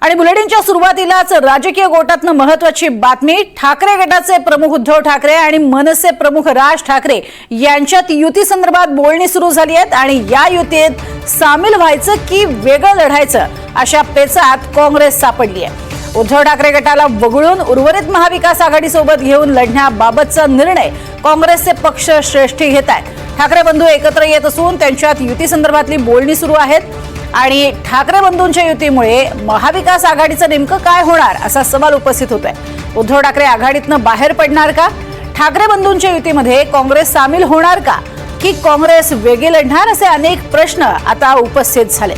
आणि बुलेटिनच्या सुरुवातीलाच राजकीय गोटातनं महत्त्वाची बातमी। ठाकरे गटाचे प्रमुख उद्धव ठाकरे आणि मनसे प्रमुख राज ठाकरे यांच्यात युती संदर्भात बोलणी सुरू झाली आहेत आणि या युतीत सामील व्हायचं की वेगळं लढायचं अशा पेचात काँग्रेस सापडली आहे। उद्धव ठाकरे गटाला वगळून उर्वरित महाविकास आघाडीसोबत घेऊन लढण्याबाबतचा निर्णय काँग्रेसचे पक्ष श्रेष्ठी घेत आहेत। ठाकरे बंधू एकत्र येत असून त्यांच्यात युती संदर्भातली बोलणी सुरू आहेत आणि ठाकरे बंधूंच्या युतीमुळे महाविकास आघाडीचं नेमकं काय होणार असा सवाल उपस्थित होतोय। उद्धव ठाकरे आघाडीतनं बाहेर पडणार का? ठाकरे बंधूंच्या युतीमध्ये काँग्रेस सामील होणार का की काँग्रेस वेगळी लढणार असे अनेक प्रश्न आता उपस्थित झाले।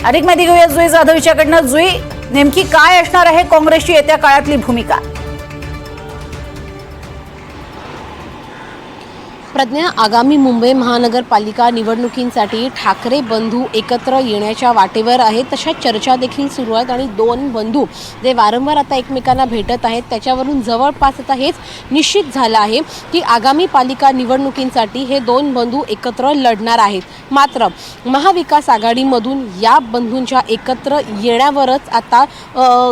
अधिक माहिती घेऊया जुई जाधव यांच्याकडनं। जुई, नेमकी काय असणार आहे काँग्रेसची येत्या काळातली भूमिका? प्रज्ञा, आगामी मुंबई महानगरपालिका निवडणुकींसाठी ठाकरे बंधू एकत्र येण्याच्या वाटेवर आहेत। तशा चर्चा देखील सुरू आहेत आणि दोन बंधू जे वारंवार आता एकमेकांना भेटत आहेत त्याच्यावरून जवळपास आता हेच निश्चित झालं आहे की आगामी पालिका निवडणुकींसाठी हे दोन बंधू एकत्र लढणार आहेत। मात्र महाविकास आघाडीमधून या बंधूंच्या एकत्र येण्यावरच आता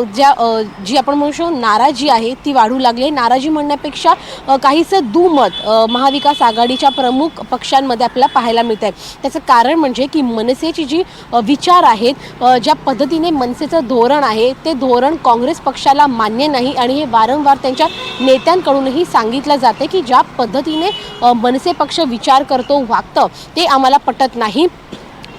जी आपण म्हणू शकतो नाराजी आहे ती वाढू लागली। नाराजी म्हणण्यापेक्षा काहीसं दुमत महाविकास आघाडीच्या प्रमुख पक्षांमध्ये आपल्याला पाहायला मिळत आहे। त्याचं कारण म्हणजे की मनसेची जी विचार आहेत, ज्या पद्धतीने मनसेचं धोरण आहे ते धोरण काँग्रेस पक्षाला मान्य नाही आणि हे वारंवार त्यांच्या नेत्यांकडूनही सांगितलं जाते की ज्या पद्धतीने मनसे पक्ष विचार करतो, वागतं ते आम्हाला पटत नाही।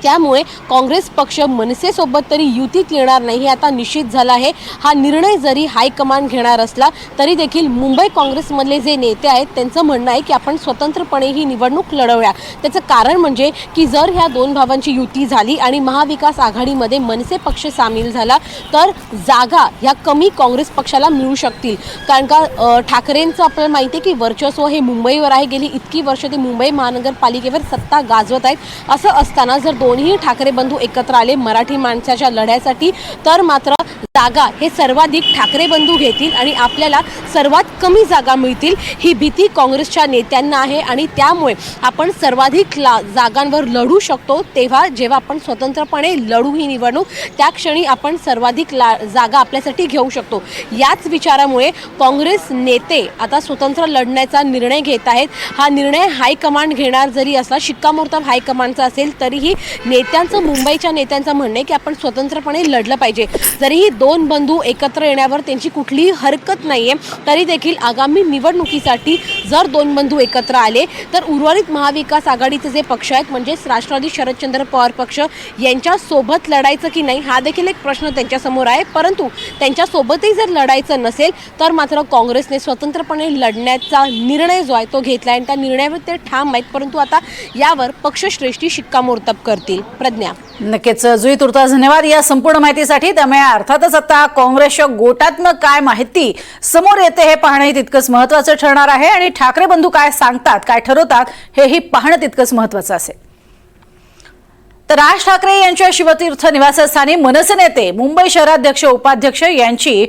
त्यामुळे काँग्रेस पक्ष मनसेसोबत तरी युतीत येणार नाही हे आता निश्चित झालं आहे। हा निर्णय जरी हायकमांड घेणार असला तरी देखील मुंबई काँग्रेसमधले जे नेते आहेत त्यांचं म्हणणं आहे की आपण स्वतंत्रपणे ही निवडणूक लढवूया। त्याचं कारण म्हणजे की जर ह्या दोन भावांची युती झाली आणि महाविकास आघाडीमध्ये मनसे पक्ष सामील झाला तर जागा ह्या कमी काँग्रेस पक्षाला मिळू शकतील। कारण का ठाकरेंचं आपल्याला माहिती आहे की वर्चस्व हे मुंबईवर आहे। गेली इतकी वर्ष ते मुंबई महानगरपालिकेवर सत्ता गाजवत आहेत। असं असताना जर दोन्ही ठाकरे बंधू एकत्र आले मराठी माणसाच्या लढ्यासाठी तर मात्र जागा हे सर्वाधिक ठाकरे बंधू घेतील आणि आपल्याला सर्वात कमी जागा मिळतील ही भीती काँग्रेसच्या नेत्यांना आहे आणि त्यामुळे आपण सर्वाधिक जागांवर लढू शकतो। तेव्हा जेव्हा आपण स्वतंत्रपणे लढू ही निवडणूक त्या क्षणी आपण सर्वाधिक जागा आपल्यासाठी घेऊ शकतो। याच विचारामुळे काँग्रेस नेते आता स्वतंत्र लढण्याचा निर्णय घेत आहेत। हा निर्णय हायकमांड घेणार जरी असला, शिक्कामोर्तब हायकमांडचा असेल तरीही नेत्यांचं, मुंबईच्या नेत्यांचं म्हणणं आहे की आपण स्वतंत्रपणे लढलं पाहिजे। जरीही दोन बंधू एकत्र येण्यावर त्यांची कुठलीही हरकत नाहीये तरी देखील आगामी निवडणुकीसाठी जर दोन बंधू एकत्र आले तर उर्वरित महाविकास आघाडीचे जे पक्ष आहेत म्हणजेच राष्ट्रवादी शरदचंद्र पवार पक्ष यांच्या सोबत लढायचं की नाही हा देखील एक प्रश्न त्यांच्यासमोर आहे। परंतु त्यांच्यासोबतही जर लढायचं नसेल तर मात्र काँग्रेसने स्वतंत्रपणे लढण्याचा निर्णय जो आहे तो घेतला आणि त्या निर्णयावर ते ठाम आहेत। परंतु आता यावर पक्षश्रेष्ठी शिक्कामोर्तब करतील। प्रज्ञा, नक्कीच जुई, तुर्तास धन्यवाद या संपूर्ण माहितीसाठी। त्यामुळे अर्थातच आता काँग्रेसच्या गोटातनं काय माहिती समोर येते हे पाहणं तितकंच महत्त्वाचं ठरणार आहे आणि ठाकरे बंधू काय सांगतात, काय ठरवतात हेही पाहणं तितकंच महत्त्वाचं असेल। तर राज ठाकरे यांच्या शिवतीर्थ निवासस्थानी मनसे नेते, मुंबई शहराध्यक्ष, उपाध्यक्ष यांची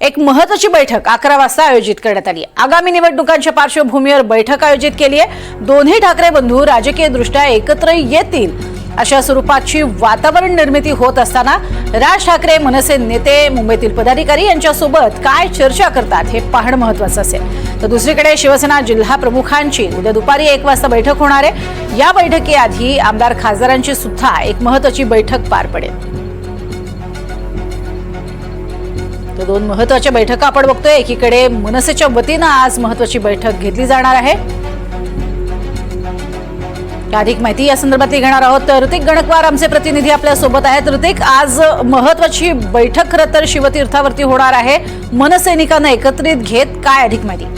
एक महत्त्वाची बैठक 11 वाजता आयोजित करण्यात आली आहे। आगामी निवडणुकांच्या पार्श्वभूमीवर बैठक आयोजित केली आहे। दोन्ही ठाकरे बंधू राजकीयदृष्ट्या एकत्र येतील अशा स्वरूपाची वातावरण निर्मिती होत असताना राज ठाकरे, मनसे नेते, मुंबईतील पदाधिकारी यांच्यासोबत काय चर्चा करतात हे पाहणं महत्त्वाचं असेल। तर दुसरीकडे शिवसेना जिल्हा प्रमुखांची उद्या दुपारी 1 वाजता बैठक होणार आहे। या बैठकीआधी आमदार खासदारांची सुद्धा एक महत्त्वाची बैठक पार पडेल। तर दोन महत्त्वाच्या बैठका आपण बघतोय। एकीकडे मनसेच्या वतीनं आज महत्त्वाची बैठक घेतली जाणार आहे। अधिक माहिती या संदर्भातली घेणार आहोत। तर ऋतिक गणकवार आमचे प्रतिनिधी आपल्या सोबत आहेत। ऋतिक, आज महत्त्वाची बैठक खरं तर शिवतीर्थावरती होणार आहे मनसैनिकांना एकत्रित घेत, काय अधिक माहिती?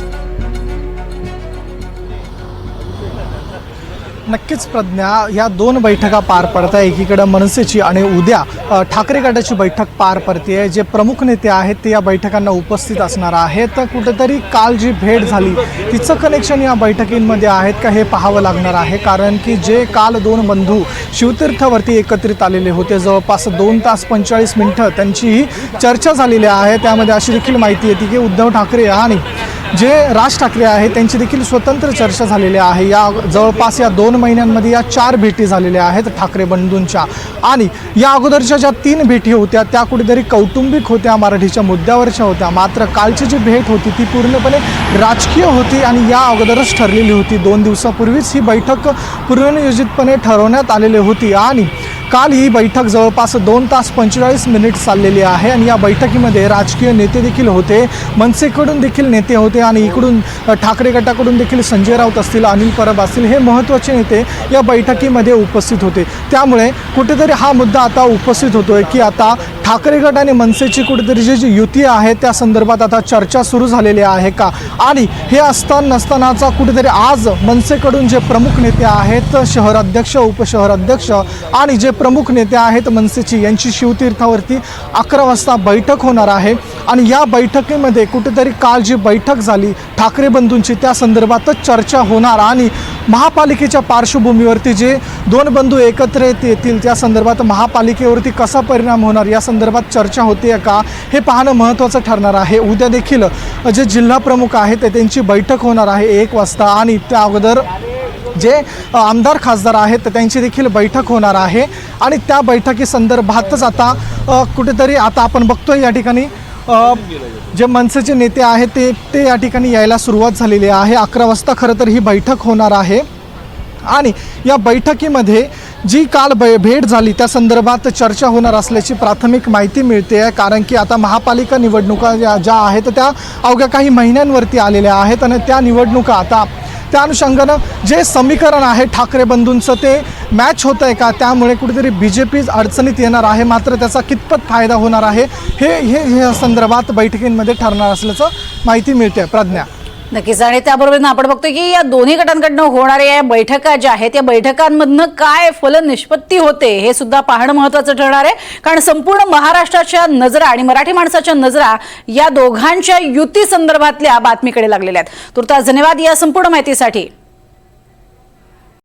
नक्कीच प्रज्ञा, या दोन बैठका पार पडत आहे। एकीकडे मनसेची आणि उद्या ठाकरे गटाची बैठक पार पडते। जे प्रमुख नेते आहेत ते या बैठकांना उपस्थित असणार आहेत। कुठेतरी काल जी भेट झाली तिचं कनेक्शन या बैठकींमध्ये आहेत का हे पाहावं लागणार आहे। कारण की जे काल दोन बंधू शिवतीर्थावरती एकत्रित आलेले होते, जवळपास 2 तास 45 मिनिटं त्यांची ही चर्चा झालेली आहे। त्यामध्ये अशी देखील माहिती येते की उद्धव ठाकरे आणि जे राज ठाकरे आहेत त्यांची देखील स्वतंत्र चर्चा झालेली आहे। या जवळपास या 2 महिन्यांमध्ये या 4 भेटी झालेल्या आहेत ठाकरे बंधूंच्या आणि या अगोदरच्या ज्या 3 भेटी होत्या त्या कुठेतरी कौटुंबिक होत्या, मराठीच्या मुद्द्यावरच्या होत्या। मात्र कालची जी भेट होती ती पूर्णपणे राजकीय होती आणि या अगोदरच ठरलेली होती। 2 दिवसापूर्वीच ही बैठक पूर्वनियोजितपणे ठरवण्यात आलेली होती आणि काल ही बैठक जवळपास 2 तास 45 मिनिट चाललेली आहे आणि या बैठकीमध्ये राजकीय नेते देखील होते, मनसेकडून देखील नेते होते आणि इकडून ठाकरे गटाकडून देखील संजय राऊत असतील, अनिल परब असतील, हे महत्त्वाचे नेते या बैठकीमध्ये उपस्थित होते। त्यामुळे कुठेतरी हा मुद्दा आता उपस्थित होतोय की आता ठाकरे गट आणि मनसेची कुठेतरी जी युती आहे त्या संदर्भात आता चर्चा सुरू झालेली आहे का। आणि हे नसतानाचा कुठेतरी आज मनसेकडून जे प्रमुख नेते आहेत, शहराध्यक्ष, उपशहराध्यक्ष आणि जे प्रमुख नेते आहेत मनसेची, यांची शिवतीर्थावरती 11 वाजता बैठक होणार आहे आणि या बैठकीमध्ये कुठेतरी काल जी बैठक झाली ठाकरे बंधूंची त्या संदर्भातच चर्चा होणार आणि महापालिकेच्या पार्श्वभूमीवरती जे 2 बंधू एकत्र येतील त्या संदर्भात महापालिकेवरती कसा परिणाम होणार या संदर्भात चर्चा होते का हे पाहणं महत्त्वाचं ठरणार आहे। उद्या देखील जे जिल्हा प्रमुख आहेत त्यांची बैठक होणार आहे 1 वाजता आणि त्या अगोदर जे आमदार खासदार आहेत त्यांची देखील बैठक होणार आहे आणि त्या बैठकीसंदर्भातच आता कुठेतरी आता आपण बघतोय या ठिकाणी जे मनसेचे नेते आहेत ते या ठिकाणी यायला सुरुवात झालेली आहे। 11 वाजता खरं तर ही बैठक होणार आहे आणि या बैठकीमध्ये जी काल भेट झाली त्या संदर्भात चर्चा होणार असल्याची प्राथमिक माहिती मिळते आहे। कारण की आता महापालिका निवडणुका ज्या आहेत त्या अवघ्या काही महिन्यांवरती आलेल्या आहेत आणि त्या निवडणुका आता त्या अनुषंगानं जे समीकरण आहे ठाकरे बंधूंचं ते मॅच होत आहे का, त्यामुळे कुठेतरी BJP अडचणीत येणार आहे। मात्र त्याचा कितपत फायदा होणार आहे हे संदर्भात बैठकींमध्ये ठरणार असल्याचं माहिती मिळते। प्रज्ञा, नक्कीच आणि त्याबरोबर आपण बघतोय की या दोन्ही गटांकडनं होणाऱ्या या बैठका ज्या आहेत या बैठकांमधनं काय फलनिष्पत्ती होते हे सुद्धा पाहणं महत्त्वाचं ठरणार आहे। कारण संपूर्ण महाराष्ट्राच्या नजरा आणि मराठी माणसाच्या नजरा या दोघांच्या युती संदर्भातल्या बातमीकडे लागलेल्या आहेत। तुर्तास धन्यवाद या संपूर्ण माहितीसाठी।